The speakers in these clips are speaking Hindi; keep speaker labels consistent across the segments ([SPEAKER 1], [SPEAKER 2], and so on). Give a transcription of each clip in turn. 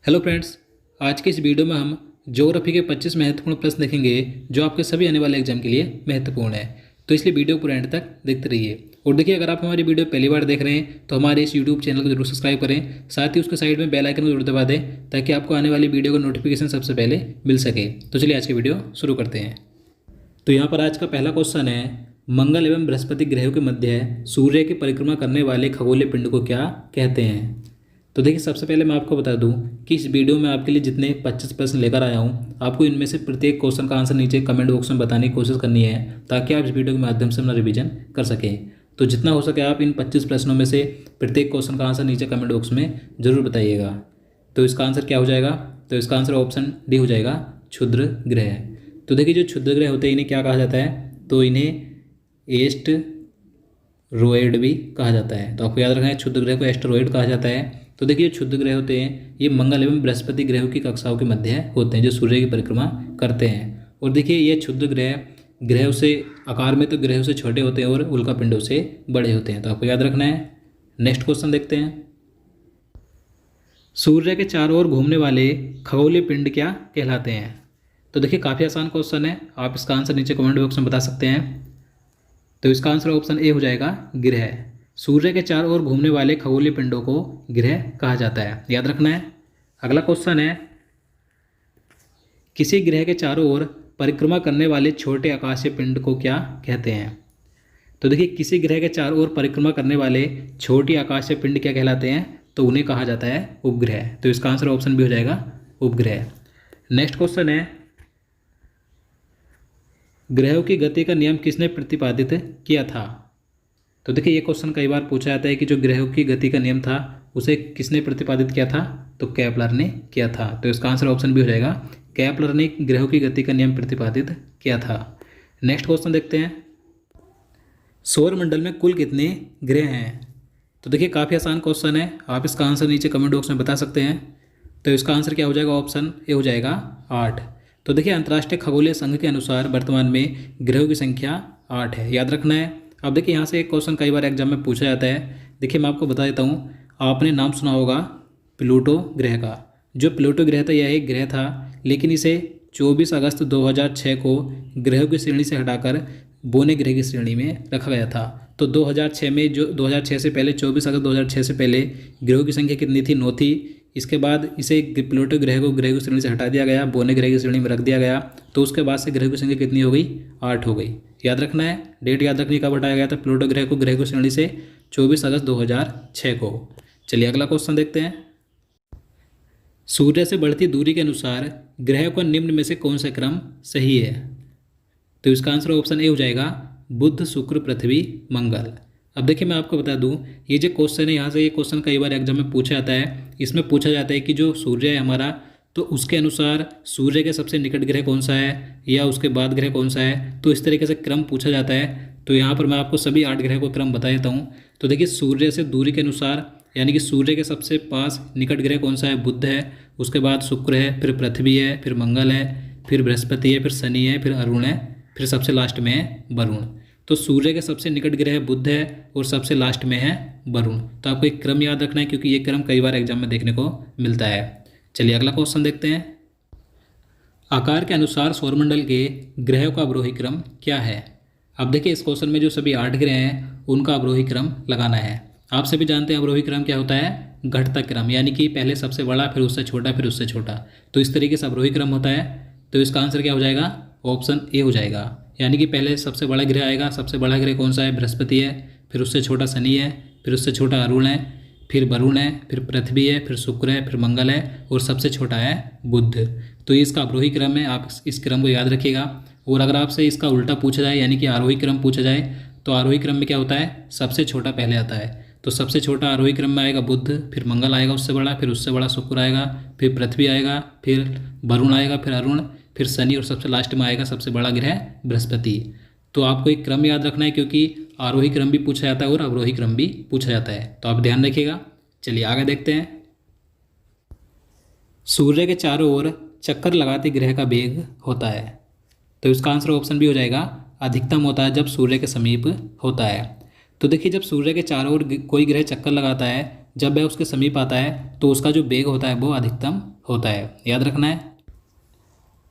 [SPEAKER 1] Hello friends. आज के इस वीडियो में हम ज्योग्राफी के 25 महत्वपूर्ण प्रश्न देखेंगे जो आपके सभी आने वाले एग्जाम के लिए महत्वपूर्ण है। तो इसलिए वीडियो पूरा एंड तक देखते रहिए। और देखिए, अगर आप हमारी वीडियो पहली बार देख रहे हैं तो हमारे इस यूट्यूब चैनल को जरूर सब्सक्राइब करें, साथ ही उसके साइड में बेल आइकन को जरूर दबा दें ताकि आपको आने वाली वीडियो का नोटिफिकेशन सबसे पहले मिल सके। तो चलिए आज की वीडियो शुरू करते हैं। तो यहाँ पर आज का पहला क्वेश्चन है, मंगल एवं बृहस्पति ग्रहों के मध्य सूर्य की परिक्रमा करने वाले खगोलीय पिंड को क्या कहते हैं। तो देखिए, सबसे पहले मैं आपको बता दूं कि इस वीडियो में आपके लिए जितने 25 प्रश्न लेकर आया हूं, आपको इनमें से प्रत्येक क्वेश्चन का आंसर नीचे कमेंट बॉक्स में बताने की कोशिश करनी है ताकि आप इस वीडियो के माध्यम से अपना रिवीजन कर सकें। तो जितना हो सके आप इन 25 प्रश्नों में से प्रत्येक क्वेश्चन का आंसर नीचे कमेंट बॉक्स में जरूर बताइएगा। तो इसका आंसर क्या हो जाएगा? तो इसका आंसर ऑप्शन डी हो जाएगा, क्षुद्र ग्रह। तो देखिए, जो क्षुद्र ग्रह होते हैं इन्हें क्या कहा जाता है? तो इन्हें एस्टेरॉयड भी कहा जाता है। तो आपको याद रखना है, क्षुद्र ग्रह को एस्टेरॉयड कहा जाता है। तो देखिए, क्षुद्र ग्रह होते हैं ये मंगल एवं बृहस्पति ग्रहों की कक्षाओं के मध्य होते हैं जो सूर्य की परिक्रमा करते हैं। और देखिए, ये क्षुद्र ग्रहों से आकार में तो ग्रहों से छोटे होते हैं और उल्कापिंडों से बड़े होते हैं। तो आपको याद रखना है। नेक्स्ट क्वेश्चन देखते हैं, सूर्य के चारों ओर घूमने वाले खगोलीय पिंड क्या कहलाते हैं। तो देखिए, काफ़ी आसान क्वेश्चन है, आप इसका आंसर नीचे कमेंट बॉक्स में बता सकते हैं। तो इसका आंसर ऑप्शन ए हो जाएगा, ग्रह। सूर्य के चारों ओर घूमने वाले खगोलीय पिंडों को ग्रह कहा जाता है, याद रखना है। अगला क्वेश्चन है, किसी ग्रह के चारों ओर परिक्रमा करने वाले छोटे आकाशीय पिंड को क्या कहते हैं। तो देखिए, किसी ग्रह के चारों ओर परिक्रमा करने वाले छोटी आकाशीय पिंड क्या कहलाते हैं? तो उन्हें कहा जाता है उपग्रह। तो इसका आंसर ऑप्शन भी हो जाएगा, उपग्रह। नेक्स्ट क्वेश्चन है, ग्रहों की गति का नियम किसने प्रतिपादित किया था। तो देखिए, ये क्वेश्चन कई बार पूछा जाता है कि जो ग्रहों की गति का नियम था उसे किसने प्रतिपादित किया था। तो केपलर ने किया था। तो इसका आंसर ऑप्शन भी हो जाएगा, केपलर ने ग्रहों की गति का नियम प्रतिपादित किया था। नेक्स्ट क्वेश्चन देखते हैं, सौर मंडल में कुल कितने ग्रह हैं। तो देखिए, काफ़ी आसान क्वेश्चन है, आप इसका आंसर नीचे कमेंट बॉक्स में बता सकते हैं। तो इसका आंसर क्या हो जाएगा? ऑप्शन ए हो जाएगा, 8। तो देखिए, अंतर्राष्ट्रीय खगोलीय संघ के अनुसार वर्तमान में ग्रहों की संख्या 8 है, याद रखना है। अब देखिए, यहाँ से एक क्वेश्चन कई बार एग्जाम में पूछा जाता है। देखिए, मैं आपको बता देता हूँ, आपने नाम सुना होगा प्लूटो ग्रह का। जो प्लूटो ग्रह था यह एक ग्रह था, लेकिन इसे 24 अगस्त 2006 को ग्रहों की श्रेणी से हटाकर बोने ग्रह की श्रेणी में रखा गया था। तो 2006 में, जो 2006 से पहले 24 अगस्त 2006 से पहले ग्रहों की संख्या कितनी थी? 9 थी। इसके बाद इसे प्लूटो ग्रह को ग्रह की श्रेणी से हटा दिया गया, बोने ग्रह की श्रेणी में रख दिया गया। तो उसके बाद से ग्रह की संख्या कितनी हो गई? 8 हो गई। याद रखना है, डेट याद रखनी, कब हटाया गया था प्लूटो ग्रह को ग्रह की श्रेणी से? 24 अगस्त 2006 को। चलिए अगला क्वेश्चन देखते हैं, सूर्य से बढ़ती दूरी के अनुसार ग्रहों का निम्न में से कौन सा क्रम सही है। तो इसका आंसर ऑप्शन ए हो जाएगा, बुध, शुक्र, पृथ्वी, मंगल। अब देखिए, मैं आपको बता दूं, ये जो क्वेश्चन है यहाँ से, ये क्वेश्चन कई बार एग्जाम में पूछा जाता है। इसमें पूछा जाता है कि जो सूर्य है हमारा, तो उसके अनुसार सूर्य के सबसे निकट ग्रह कौन सा है या उसके बाद ग्रह कौन सा है। तो इस तरीके से क्रम पूछा जाता है। तो यहाँ पर मैं आपको सभी 8 ग्रह को क्रम बता देता हूँ। तो देखिए, सूर्य से दूरी के अनुसार, यानी कि सूर्य के सबसे पास निकट ग्रह कौन सा है? बुध है। उसके बाद शुक्र है, फिर पृथ्वी है, फिर मंगल है, फिर बृहस्पति है, फिर शनि है, फिर अरुण है, फिर सबसे लास्ट में है वरुण। तो सूर्य के सबसे निकट ग्रह बुध है और सबसे लास्ट में है वरुण। तो आपको एक क्रम याद रखना है क्योंकि ये क्रम कई बार एग्जाम में देखने को मिलता है। चलिए अगला क्वेश्चन देखते हैं, आकार के अनुसार सौरमंडल के ग्रहों का अवरोही क्रम क्या है। अब देखिए, इस क्वेश्चन में जो सभी 8 ग्रह हैं उनका अवरोही क्रम लगाना है। आप सभी जानते हैं अवरोही क्रम क्या होता है? घटता क्रम, यानी कि पहले सबसे बड़ा, फिर उससे छोटा, फिर उससे छोटा। तो इस तरीके से अवरोही क्रम होता है। तो इसका आंसर क्या हो जाएगा? ऑप्शन ए हो जाएगा, यानी कि पहले सबसे बड़ा ग्रह आएगा। सबसे बड़ा ग्रह कौन सा है? बृहस्पति है। फिर उससे छोटा शनि है, फिर उससे छोटा अरुण है, फिर वरुण है, फिर पृथ्वी है, फिर शुक्र है, फिर मंगल है और सबसे छोटा है बुध। तो ये इसका अवरोही क्रम है, आप इस क्रम को याद रखिएगा। और अगर आपसे इसका उल्टा पूछा जाए, यानी कि आरोही क्रम पूछा जाए, तो आरोही क्रम में क्या होता है? सबसे छोटा पहले आता है। तो सबसे छोटा आरोही क्रम में आएगा बुध, फिर मंगल आएगा उससे बड़ा, फिर उससे बड़ा शुक्र आएगा, फिर पृथ्वी आएगा, फिर वरुण आएगा, फिर अरुण, फिर शनि और सबसे लास्ट में आएगा सबसे बड़ा ग्रह बृहस्पति। तो आपको एक क्रम याद रखना है क्योंकि आरोही क्रम भी पूछा जाता है और अवरोही क्रम भी पूछा जाता है। तो आप ध्यान रखिएगा। चलिए आगे देखते हैं, सूर्य के चारों ओर चक्कर लगाते ग्रह का वेग होता है। तो इसका आंसर ऑप्शन भी हो जाएगा, अधिकतम होता है जब सूर्य के समीप होता है। तो देखिए, जब सूर्य के चारों ओर कोई ग्रह चक्कर लगाता है जब वह उसके समीप आता है तो उसका जो वेग होता है वो अधिकतम होता है। याद रखना है।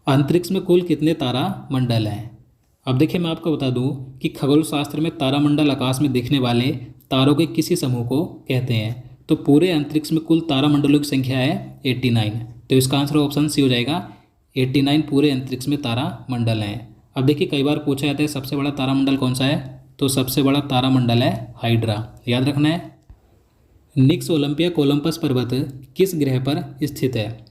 [SPEAKER 1] अंतरिक्ष में कुल कितने तारा मंडल हैं? अब देखिए मैं आपको बता दूं कि खगोल शास्त्र में तारामंडल आकाश में दिखने वाले तारों के किसी समूह को कहते हैं। तो पूरे अंतरिक्ष में कुल तारामंडलों की संख्या है 89। तो इसका आंसर ऑप्शन सी हो जाएगा। 89 पूरे अंतरिक्ष में तारामंडल हैं। अब देखिए कई बार पूछा जाता है सबसे बड़ा तारामंडल कौन सा है, तो सबसे बड़ा तारामंडल है हाइड्रा। याद रखना है। निक्स ओलंपिया कोलंबस पर्वत किस ग्रह पर स्थित है?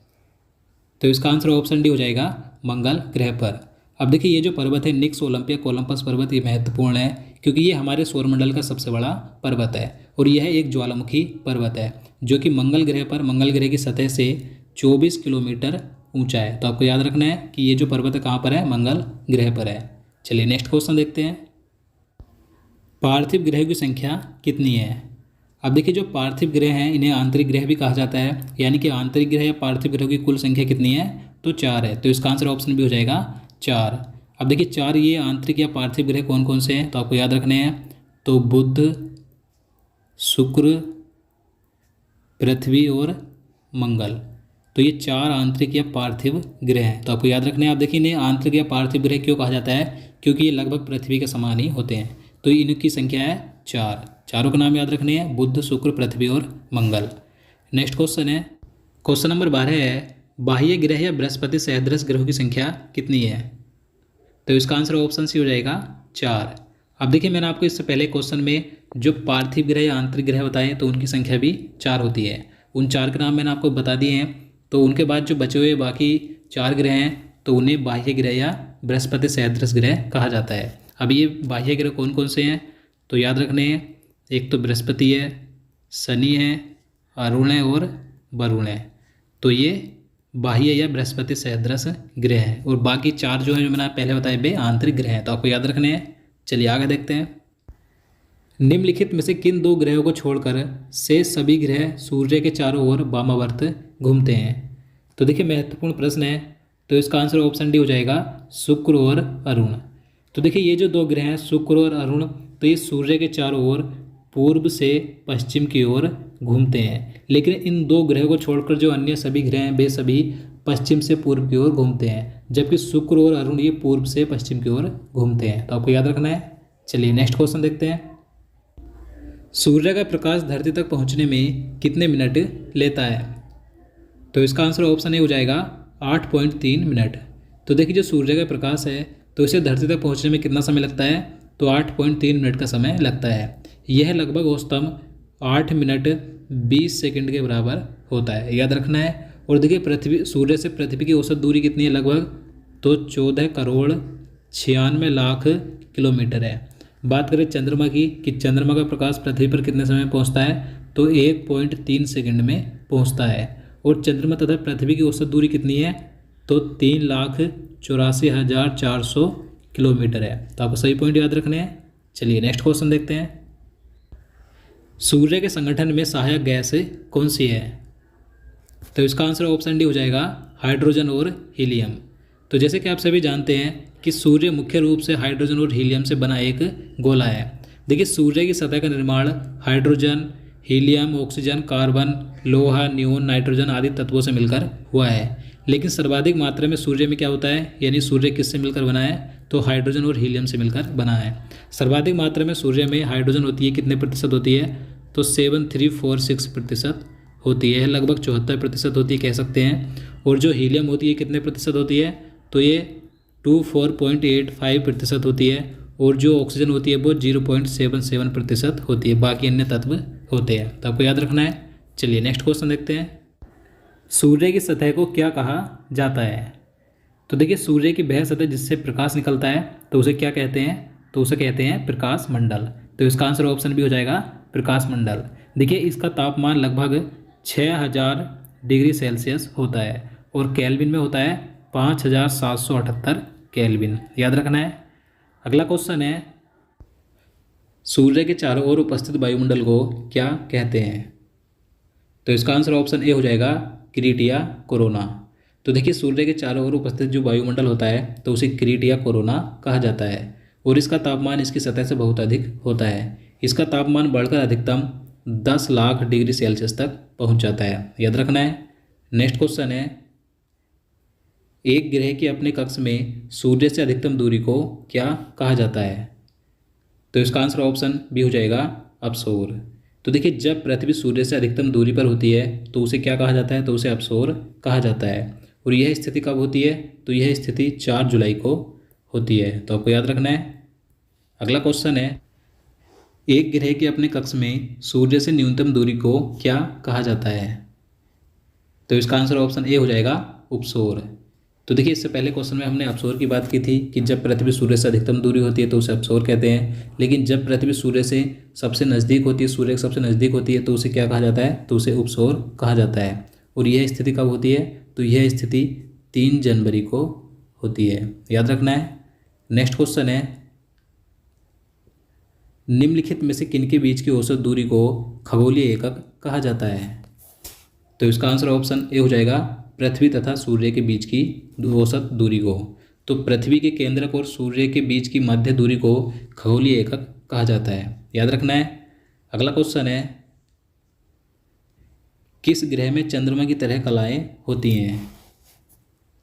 [SPEAKER 1] तो इसका आंसर ऑप्शन डी हो जाएगा, मंगल ग्रह पर। अब देखिए ये जो पर्वत है निक्स ओलंपिया कोलंबस पर्वत, ये महत्वपूर्ण है क्योंकि ये हमारे सौरमंडल का सबसे बड़ा पर्वत है और यह एक ज्वालामुखी पर्वत है जो कि मंगल ग्रह की सतह से 24 किलोमीटर ऊंचा है। तो आपको याद रखना है कि ये जो पर्वत है कहाँ पर है, मंगल ग्रह पर है। चलिए नेक्स्ट क्वेश्चन देखते हैं। पार्थिव ग्रह की संख्या कितनी है? अब देखिए जो पार्थिव ग्रह हैं इन्हें आंतरिक ग्रह भी कहा जाता है, यानी कि आंतरिक ग्रह या पार्थिव ग्रह की कुल संख्या कितनी है, तो 4 है। तो इसका आंसर ऑप्शन भी हो जाएगा 4। अब देखिए 4 ये आंतरिक या पार्थिव ग्रह कौन कौन से हैं, तो आपको याद रखने हैं। तो बुध, शुक्र, पृथ्वी और मंगल, तो ये 4 आंतरिक या पार्थिव ग्रह हैं। तो आपको याद रखने हैं। आप देखिए इन्हें आंतरिक या पार्थिव ग्रह क्यों कहा जाता है, क्योंकि ये लगभग पृथ्वी के समान ही होते हैं। तो इनकी संख्या है 4। चारों का नाम याद रखने हैं, बुध, शुक्र, पृथ्वी और मंगल। नेक्स्ट क्वेश्चन है, क्वेश्चन नंबर 12 है, बाह्य ग्रह या बृहस्पति सदृश ग्रहों की संख्या कितनी है? तो इसका आंसर ऑप्शन सी हो जाएगा 4। अब देखिए मैंने आपको इससे पहले क्वेश्चन में जो पार्थिव ग्रह या आंतरिक ग्रह बताए तो उनकी संख्या भी 4 होती है। उन 4 के नाम मैंने आपको बता दिए हैं। तो उनके बाद जो बचे हुए बाकी 4 ग्रह हैं तो उन्हें बाह्य ग्रह या बृहस्पति सदृश ग्रह कहा जाता है। अब ये बाह्य ग्रह कौन कौन से हैं, तो याद रखने हैं। एक तो बृहस्पति है, शनि है, अरुण है और वरुण है। तो ये बाह्य या बृहस्पति सदृश ग्रह हैं और बाकी 4 जो हैं जो मैंने पहले बताए वे आंतरिक ग्रह हैं। तो आपको याद रखने हैं। चलिए आगे देखते हैं। निम्नलिखित में से किन 2 ग्रहों को छोड़कर शेष सभी ग्रह सूर्य के चारों ओर वामावर्त घूमते हैं? तो देखिए महत्वपूर्ण प्रश्न है। तो इसका आंसर ऑप्शन डी हो जाएगा, शुक्र और अरुण। तो देखिए ये जो 2 ग्रह हैं शुक्र और अरुण, तो ये सूर्य के चारों ओर पूर्व से पश्चिम की ओर घूमते हैं। लेकिन इन 2 ग्रहों को छोड़कर जो अन्य सभी ग्रह हैं वे सभी पश्चिम से पूर्व की ओर घूमते हैं, जबकि शुक्र और अरुण ये पूर्व से पश्चिम की ओर घूमते हैं। तो आपको याद रखना है। चलिए नेक्स्ट क्वेश्चन देखते हैं। सूर्य का प्रकाश धरती तक पहुंचने में कितने मिनट लेता है? तो इसका आंसर ऑप्शन ए हो जाएगा 8.3 मिनट। तो देखिए जो सूर्य का प्रकाश है तो इसे धरती तक पहुंचने में कितना समय लगता है, तो 8.3 मिनट का समय लगता है। यह लगभग औसतन 8 मिनट 20 सेकंड के बराबर होता है। याद रखना है। और देखिए सूर्य से पृथ्वी की औसत दूरी कितनी है लगभग, तो 14 करोड़ 96 लाख किलोमीटर है। बात करें चंद्रमा की कि चंद्रमा का प्रकाश पृथ्वी पर कितने समय में पहुंचता है, तो 1.3 सेकंड में पहुंचता है। और चंद्रमा तथा पृथ्वी की औसत दूरी कितनी है, तो 3,84,400 किलोमीटर है। तो आपको सही पॉइंट याद रखने हैं। चलिए नेक्स्ट क्वेश्चन देखते हैं। सूर्य के संगठन में सहायक गैस कौन सी है? तो इसका आंसर ऑप्शन डी हो जाएगा, हाइड्रोजन और हीलियम। तो जैसे कि आप सभी जानते हैं कि सूर्य मुख्य रूप से हाइड्रोजन और हीलियम से बना एक गोला है। देखिए सूर्य की सतह का निर्माण हाइड्रोजन, हीलियम, ऑक्सीजन, कार्बन, लोहा, नियोन, नाइट्रोजन आदि तत्वों से मिलकर हुआ है। लेकिन सर्वाधिक मात्रा में सूर्य में क्या होता है, यानी सूर्य किससे मिलकर बना है, तो हाइड्रोजन और हीलियम से मिलकर बना है। सर्वाधिक मात्रा में सूर्य में हाइड्रोजन होती है, कितने प्रतिशत होती है, तो 7346% होती है, लगभग 74% होती है कह सकते हैं। और जो हीलियम होती है कितने प्रतिशत होती है, तो ये 24.85% होती है। और जो ऑक्सीजन होती है वो 0.77% होती है। बाकी अन्य तत्व होते हैं। तो आपको याद रखना है। चलिए नेक्स्ट क्वेश्चन देखते हैं। सूर्य की सतह को क्या कहा जाता है? तो देखिए सूर्य की वह सतह जिससे प्रकाश निकलता है तो उसे क्या कहते हैं, तो उसे कहते हैं प्रकाश मंडल। तो इसका आंसर ऑप्शन भी हो जाएगा, प्रकाश मंडल। देखिए इसका तापमान लगभग 6000 डिग्री सेल्सियस होता है और केल्विन में होता है 5778 केल्विन। याद रखना है। अगला क्वेश्चन है, सूर्य के चारों ओर उपस्थित वायुमंडल को क्या कहते हैं? तो इसका आंसर ऑप्शन ए हो जाएगा, किरीट या कोरोना। तो देखिए सूर्य के चारों ओर उपस्थित जो वायुमंडल होता है तो उसे किरीट या कोरोना कहा जाता है और इसका तापमान इसकी सतह से बहुत अधिक होता है। इसका तापमान बढ़कर अधिकतम 10 लाख डिग्री सेल्सियस तक पहुंच जाता है। याद रखना है। नेक्स्ट क्वेश्चन है, एक ग्रह के अपने कक्ष में सूर्य से अधिकतम दूरी को क्या कहा जाता है? तो इसका आंसर ऑप्शन बी हो जाएगा अपसोर। तो देखिए, जब पृथ्वी सूर्य से अधिकतम दूरी पर होती है तो उसे क्या कहा जाता है? तो उसे अपसोर कहा जाता है। और यह स्थिति कब होती है? तो यह स्थिति 4 जुलाई को होती है। तो आपको याद रखना है। अगला क्वेश्चन है, एक ग्रह के अपने कक्ष में सूर्य से न्यूनतम दूरी को क्या कहा जाता है? तो इसका आंसर ऑप्शन ए हो जाएगा उपसोर। तो देखिए, इससे पहले क्वेश्चन में हमने अपसोर की बात की थी कि जब पृथ्वी सूर्य से अधिकतम दूरी होती है तो उसे अपसोर कहते हैं, लेकिन जब पृथ्वी सूर्य से सबसे नज़दीक होती है, सूर्य के सबसे नज़दीक होती है तो उसे क्या कहा जाता है? तो उसे उपसोर कहा जाता है। और यह स्थिति कब होती है? तो यह स्थिति 3 जनवरी को होती है। याद रखना है। नेक्स्ट क्वेश्चन है, निम्नलिखित में से किनके बीच की औसत दूरी को खगोलीय एकक कहा जाता है? तो इसका आंसर ऑप्शन ए हो जाएगा पृथ्वी तथा सूर्य के बीच की औसत दूरी को। तो पृथ्वी के केंद्रक और सूर्य के बीच की मध्य दूरी को खगोलीय एकक कहा जाता है। याद रखना है। अगला क्वेश्चन है, किस ग्रह में चंद्रमा की तरह कलाएं होती हैं?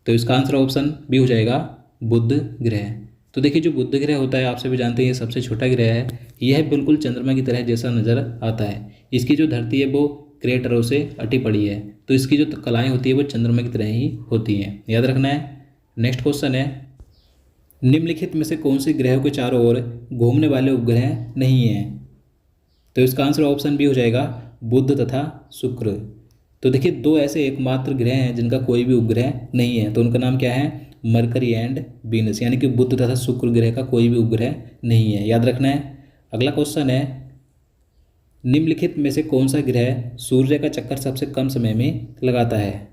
[SPEAKER 1] तो इसका आंसर ऑप्शन बी हो जाएगा बुध ग्रह। तो देखिए, जो बुध ग्रह होता है आपसे भी जानते हैं, ये सबसे छोटा ग्रह है। यह बिल्कुल चंद्रमा की तरह जैसा नज़र आता है। इसकी जो धरती है वो क्रेटरों से अटी पड़ी है, तो इसकी जो कलाएं होती है वो चंद्रमा की तरह ही होती हैं। याद रखना है। नेक्स्ट क्वेश्चन है, निम्नलिखित में से कौन से ग्रहों के चारों ओर घूमने वाले उपग्रह नहीं हैं? तो इसका आंसर ऑप्शन बी हो जाएगा बुध तथा शुक्र। तो देखिए, 2 ऐसे एकमात्र ग्रह हैं जिनका कोई भी उपग्रह नहीं है। तो उनका नाम क्या है? मरकरी एंड वीनस, यानी कि बुध तथा शुक्र ग्रह का कोई भी उपग्रह नहीं है। याद रखना है। अगला क्वेश्चन है, निम्नलिखित में से कौन सा ग्रह सूर्य का चक्कर सबसे कम समय में लगाता है?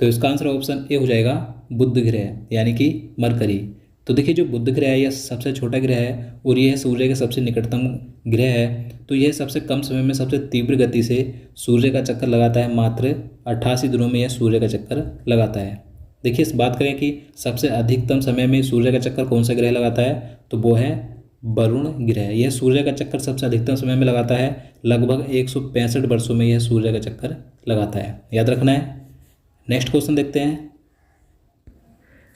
[SPEAKER 1] तो इसका आंसर ऑप्शन ए हो जाएगा बुध ग्रह, यानी कि मरकरी। तो देखिए, जो बुध ग्रह है यह सबसे छोटा ग्रह है और यह सूर्य के सबसे निकटतम ग्रह है। तो यह सबसे कम समय में सबसे तीव्र गति से सूर्य का चक्कर लगाता है। मात्र 88 दिनों में यह सूर्य का चक्कर लगाता है। देखिए, इस बात करें कि सबसे अधिकतम समय में सूर्य का चक्कर कौन सा ग्रह लगाता है, तो वो है वरुण ग्रह। यह सूर्य का चक्कर सबसे अधिकतम समय में लगाता है। लगभग 165 वर्षों में यह सूर्य का चक्कर लगाता है। याद रखना है। नेक्स्ट क्वेश्चन देखते हैं,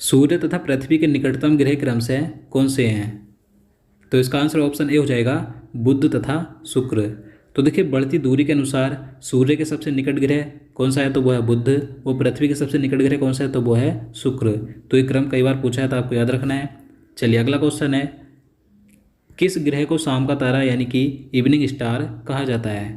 [SPEAKER 1] सूर्य तथा पृथ्वी के निकटतम ग्रह क्रमशः कौन से हैं? तो इसका आंसर ऑप्शन ए हो जाएगा बुध तथा शुक्र। तो देखिए, बढ़ती दूरी के अनुसार सूर्य के सबसे निकट ग्रह कौन सा है, तो वो है बुध। वो पृथ्वी के सबसे निकट ग्रह कौन सा है, तो वो है शुक्र। तो ये क्रम कई बार पूछा है, तो आपको याद रखना है। चलिए, अगला क्वेश्चन है, किस ग्रह को शाम का तारा यानी कि इवनिंग स्टार कहा जाता है?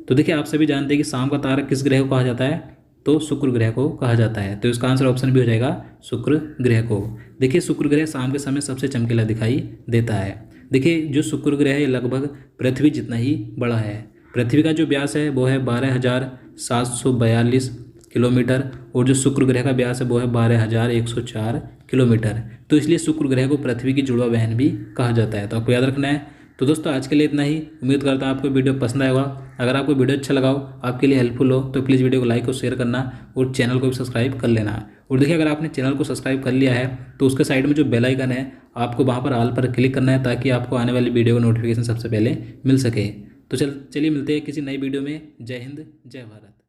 [SPEAKER 1] तो देखिए, आप सभी जानते हैं कि शाम का तारा किस ग्रह को कहा जाता है, तो शुक्र ग्रह को कहा जाता है। तो इसका आंसर ऑप्शन भी हो जाएगा शुक्र ग्रह को। देखिए, शुक्र ग्रह शाम के समय सबसे चमकीला दिखाई देता है। देखिए, जो शुक्र ग्रह है लगभग पृथ्वी जितना ही बड़ा है। पृथ्वी का जो व्यास है वो है 12,742 किलोमीटर और जो शुक्र ग्रह का व्यास है वो है 12,104 किलोमीटर। तो इसलिए शुक्र ग्रह को पृथ्वी की जुड़वा बहन भी कहा जाता है। तो आपको याद रखना है। तो दोस्तों, आज के लिए इतना ही। उम्मीद करता हूँ आपको वीडियो पसंद आएगा। अगर आपको वीडियो अच्छा लगा हो, आपके लिए हेल्पफुल हो, तो प्लीज़ वीडियो को लाइक और शेयर करना और चैनल को भी सब्सक्राइब कर लेना। और देखिए, अगर आपने चैनल को सब्सक्राइब कर लिया है तो उसके साइड में जो बेल आइकन है आपको वहाँ पर ऑल पर क्लिक करना है, ताकि आपको आने वाली वीडियो का नोटिफिकेशन सबसे पहले मिल सके। तो चलिए मिलते हैं किसी नई वीडियो में। जय हिंद, जय भारत।